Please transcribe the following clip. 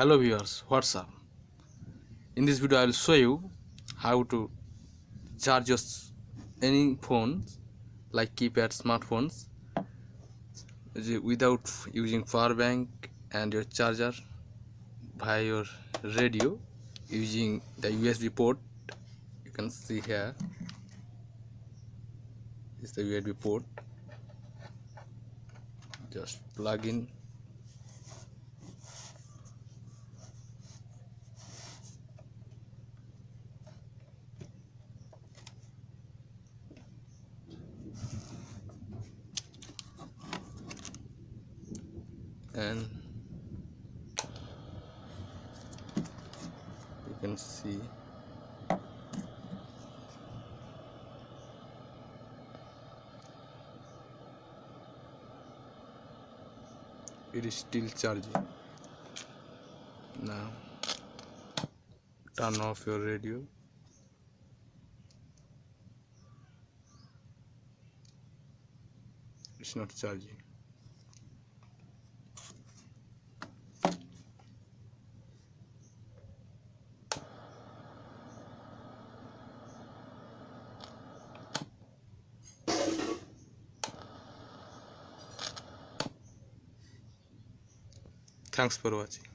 Hello viewers, what's up? In this video I will show you how to charge your any phones like keypad smartphones without using power bank and your charger via your radio using the USB port. You can see here is the USB port. Just plug in and you can see it is still charging. Now turn off your radio. It's not charging. Thanks for watching.